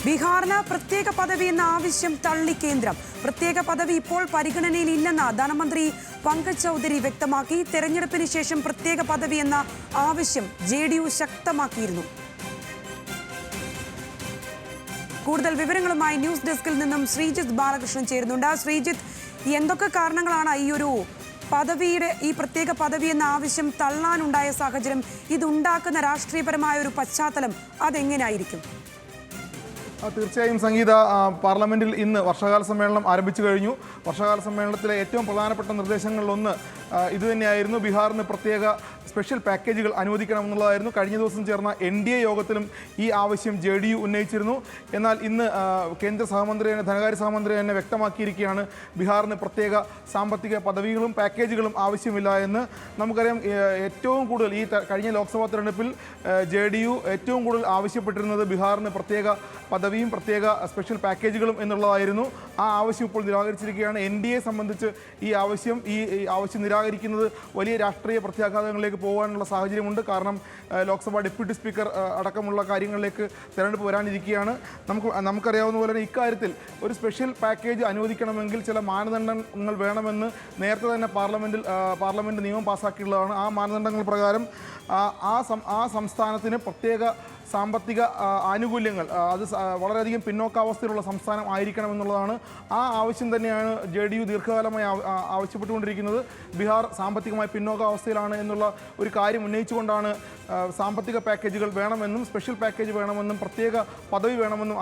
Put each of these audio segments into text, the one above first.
ബീഹാറിന് പ്രത്യേക പദവി എന്ന ആവശ്യം തള്ളി കേന്ദ്രം. പ്രത്യേക പദവി ഇപ്പോൾ പരിഗണനയിലില്ലെന്ന് ധനമന്ത്രി പങ്കജ് ചൗധരി വ്യക്തമാക്കി. തെരഞ്ഞെടുപ്പിന് ശേഷം പ്രത്യേക പദവി എന്ന ആവശ്യം JDU ശക്തമാക്കിയിരുന്നു. കൂടുതൽ വിവരങ്ങളുമായി ന്യൂസ് ഡെസ്കിൽ നിന്നും ശ്രീജിത്ത് ബാലകൃഷ്ണൻ ചേരുന്നുണ്ട്. ശ്രീജിത്ത്, എന്തൊക്കെ കാരണങ്ങളാണ് ഈ പ്രത്യേക പദവി എന്ന ആവശ്യം തള്ളാനുണ്ടായ സാഹചര്യം? ഇതുണ്ടാക്കുന്ന രാഷ്ട്രീയപരമായ ഒരു പശ്ചാത്തലം അതെങ്ങനെയായിരിക്കും? തീർച്ചയായും സംഗീത, പാർലമെന്റിൽ ഇന്ന് വർഷകാല സമ്മേളനം ആരംഭിച്ചു കഴിഞ്ഞു. വർഷകാല സമ്മേളനത്തിലെ ഏറ്റവും പ്രധാനപ്പെട്ട നിർദ്ദേശങ്ങളിലൊന്ന് ഇതുതന്നെയായിരുന്നു. ബീഹാറിന് പ്രത്യേക സ്പെഷ്യൽ പാക്കേജുകൾ അനുവദിക്കണമെന്നുള്ളതായിരുന്നു. കഴിഞ്ഞ ദിവസം ചേർന്ന NDA യോഗത്തിലും ഈ ആവശ്യം JDU ഉന്നയിച്ചിരുന്നു. എന്നാൽ ഇന്ന് കേന്ദ്ര ധനകാര്യ സഹമന്ത്രി തന്നെ വ്യക്തമാക്കിയിരിക്കുകയാണ് ബീഹാറിന് പ്രത്യേക സാമ്പത്തിക പദവികളും പാക്കേജുകളും ആവശ്യമില്ല എന്ന്. നമുക്കറിയാം, ഏറ്റവും കൂടുതൽ ഈ കഴിഞ്ഞ ലോക്സഭാ തെരഞ്ഞെടുപ്പിൽ JDU ഏറ്റവും കൂടുതൽ ആവശ്യപ്പെട്ടിരുന്നത് ബീഹാറിന് പ്രത്യേക പദവിയും പ്രത്യേക സ്പെഷ്യൽ പാക്കേജുകളും എന്നുള്ളതായിരുന്നു. ആ ആവശ്യം ഇപ്പോൾ നിരാകരിച്ചിരിക്കുകയാണ്. NDA സംബന്ധിച്ച് ഈ ആവശ്യം നിരാകരിക്കുന്നത് വലിയ രാഷ്ട്രീയ പ്രത്യാഘാതങ്ങളിലേക്ക് പോകാനുള്ള സാഹചര്യമുണ്ട്. കാരണം ലോക്സഭ ഡെപ്യൂട്ടി സ്പീക്കർ അടക്കമുള്ള കാര്യങ്ങളിലേക്ക് തെരഞ്ഞെടുപ്പ് വരാനിരിക്കുകയാണ്. നമുക്കറിയാവുന്ന പോലെ തന്നെ ഇക്കാര്യത്തിൽ ഒരു സ്പെഷ്യൽ പാക്കേജ് അനുവദിക്കണമെങ്കിൽ ചില മാനദണ്ഡങ്ങൾ വേണമെന്ന് നേരത്തെ തന്നെ പാർലമെൻറ്റ് നിയമം പാസ്സാക്കിയുള്ളതാണ്. ആ മാനദണ്ഡങ്ങൾ പ്രകാരം ആ സംസ്ഥാനത്തിന് പ്രത്യേക സാമ്പത്തിക ആനുകൂല്യങ്ങൾ അത് വളരെയധികം പിന്നോക്കാവസ്ഥയിലുള്ള സംസ്ഥാനം ആയിരിക്കണമെന്നുള്ളതാണ്. ആ ആവശ്യം തന്നെയാണ് JDU ദീർഘകാലമായി ആവശ്യപ്പെട്ടുകൊണ്ടിരിക്കുന്നത്. ബീഹാർ സാമ്പത്തികമായി പിന്നോക്കാവസ്ഥയിലാണ് എന്നുള്ള ഒരു കാര്യം ഉന്നയിച്ചുകൊണ്ടാണ് സാമ്പത്തിക പാക്കേജുകൾ വേണമെന്നും സ്പെഷ്യൽ പാക്കേജ് വേണമെന്നും പ്രത്യേക പദവി വേണമെന്നും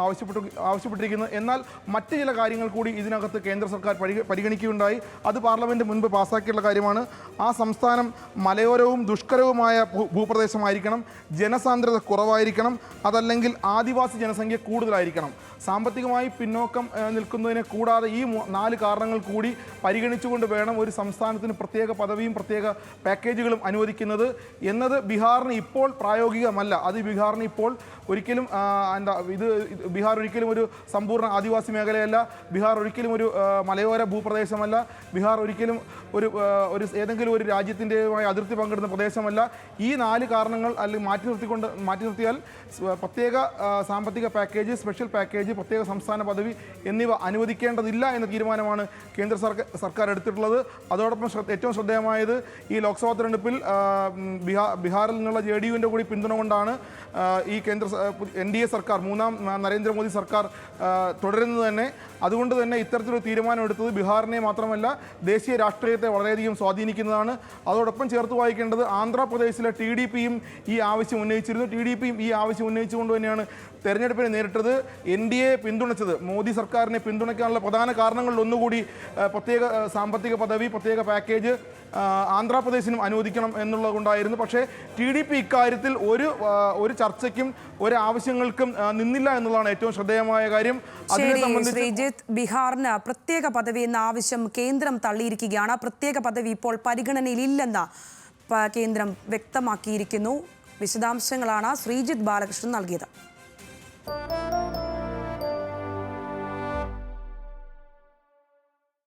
ആവശ്യപ്പെട്ടിരിക്കുന്നത്. എന്നാൽ മറ്റ് ചില കാര്യങ്ങൾ കൂടി ഇതിനകത്ത് കേന്ദ്ര സർക്കാർ പരിഗണിക്കുകയുണ്ടായി. അത് പാർലമെൻറ്റ് മുൻപ് പാസ്സാക്കിയുള്ള കാര്യമാണ്. ആ സംസ്ഥാനം മലയോരവും ദുഷ്കരവുമായ ഭൂപ്രദേശമായിരിക്കണം, ജനസാന്ദ്രത കുറവായിരിക്കണം, അതല്ലെങ്കിൽ ആദിവാസി ജനസംഖ്യ കൂടുതലായിരിക്കണം. സാമ്പത്തികമായി പിന്നോക്കം നിൽക്കുന്നതിനെ കൂടാതെ ഈ 4 കാരണങ്ങൾ കൂടി പരിഗണിച്ചുകൊണ്ട് വേണം ഒരു സംസ്ഥാനത്തിന് പ്രത്യേക പദവിയും പ്രത്യേക പാക്കേജുകളും അനുവദിക്കുന്നത് എന്നത് ബീഹാറിന് ഇപ്പോൾ പ്രായോഗികമല്ല. അത് ബീഹാറിന് ഇപ്പോൾ ഒരിക്കലും ബീഹാർ ഒരിക്കലും ഒരു സമ്പൂർണ്ണ ആദിവാസി മേഖലയല്ല. ബീഹാർ ഒരിക്കലും ഒരു മലയോര ഭൂപ്രദേശമല്ല. ബീഹാർ ഒരിക്കലും ഏതെങ്കിലും ഒരു രാജ്യത്തിൻ്റെയുമായി അതിർത്തി പങ്കിടുന്ന പ്രദേശമല്ല. ഈ 4 കാരണങ്ങൾ അല്ലെങ്കിൽ മാറ്റി നിർത്തിയാൽ പ്രത്യേക സാമ്പത്തിക പാക്കേജ്, സ്പെഷ്യൽ പാക്കേജ്, പ്രത്യേക സംസ്ഥാന പദവി എന്നിവ അനുവദിക്കേണ്ടതില്ല എന്ന തീരുമാനമാണ് കേന്ദ്ര സർക്കാർ എടുത്തിട്ടുള്ളത്. അതോടൊപ്പം ഏറ്റവും ശ്രദ്ധേയമായത് ഈ ലോക്സഭാ തെരഞ്ഞെടുപ്പിൽ ബീഹാറിൽ നിന്നുള്ള JDUവിൻ്റെ കൂടി പിന്തുണ കൊണ്ടാണ് ഈ NDA സർക്കാർ, മൂന്നാം നരേന്ദ്രമോദി സർക്കാർ തുടരുന്നത് തന്നെ. അതുകൊണ്ട് തന്നെ ഇത്തരത്തിലൊരു തീരുമാനം എടുത്തത് ബീഹാറിനെ മാത്രമല്ല ദേശീയ രാഷ്ട്രീയത്തെ വളരെയധികം സ്വാധീനിക്കുന്നതാണ്. അതോടൊപ്പം ചേർത്ത് വായിക്കേണ്ടത് ആന്ധ്രാപ്രദേശിലെ TDPയും ഈ ആവശ്യം ഉന്നയിച്ചിരുന്നു. TDPയും ഈ ആവശ്യം ഉന്നയിച്ചുകൊണ്ട് തന്നെയാണ് തെരഞ്ഞെടുപ്പിനെ നേരിട്ടത്. NDA പിന്തുണച്ചത്, മോദി സർക്കാരിനെ പിന്തുണയ്ക്കാനുള്ള പ്രധാന കാരണങ്ങളിൽ ഒന്നുകൂടി പ്രത്യേക സാമ്പത്തിക പദവി, പ്രത്യേക പാക്കേജ് ആന്ധ്രാപ്രദേശിനും അനുവദിക്കണം എന്നുള്ളത് കൊണ്ടായിരുന്നു. പക്ഷേ TDP ഇക്കാര്യത്തിൽ ഒരു ചർച്ചയ്ക്കും ഒരു ആവശ്യങ്ങൾക്കും നിന്നില്ല എന്നുള്ളതാണ് ഏറ്റവും ശ്രദ്ധേയമായ കാര്യം. ശ്രീജിത്ത്, ബീഹാറിന് പ്രത്യേക പദവി എന്ന ആവശ്യം കേന്ദ്രം തള്ളിയിരിക്കുകയാണ്. പ്രത്യേക പദവി ഇപ്പോൾ പരിഗണനയിലില്ലെന്ന് കേന്ദ്രം വ്യക്തമാക്കിയിരിക്കുന്നു. വിശദാംശങ്ങളാണ് ശ്രീജിത്ത് ബാലകൃഷ്ണൻ നൽകിയത്.